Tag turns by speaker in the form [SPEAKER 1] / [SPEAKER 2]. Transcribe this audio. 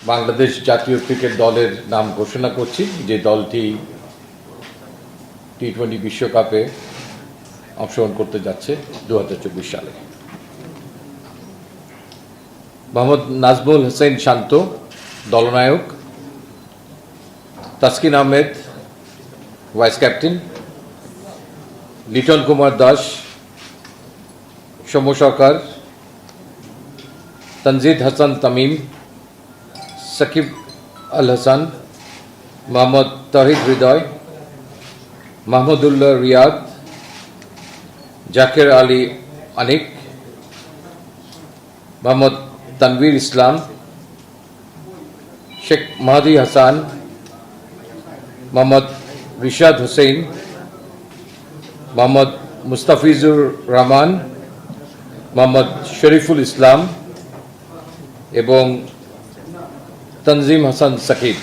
[SPEAKER 1] বাংলাদেশ জাতীয় ক্রিকেট দলের নাম ঘোষণা করছি, যে দলটি টি-20 বিশ্বকাপে অংশগ্রহণ করতে যাচ্ছে 2024 সালে। মোহাম্মদ নাজমুল হোসেন শান্ত, দলনায়ক। Taskin Ahmed, vice captain. লিটন কুমার দাস, সৌম্য সরকার, তনজিদ হাসান তামিম, সাকিব আল হাসান, মোহাম্মদ তহিদ হৃদয়, মাহমুদুল্লাহ রিয়াদ, জাকের আলী আনিক, মোহাম্মদ তানভীর ইসলাম, শেখ মাহাদি হাসান, মোহাম্মদ রিশাদ হোসেন, মোহাম্মদ মুস্তাফিজুর রহমান, মোহাম্মদ শরীফুল ইসলাম এবং তনজিম হাসান সাকিব।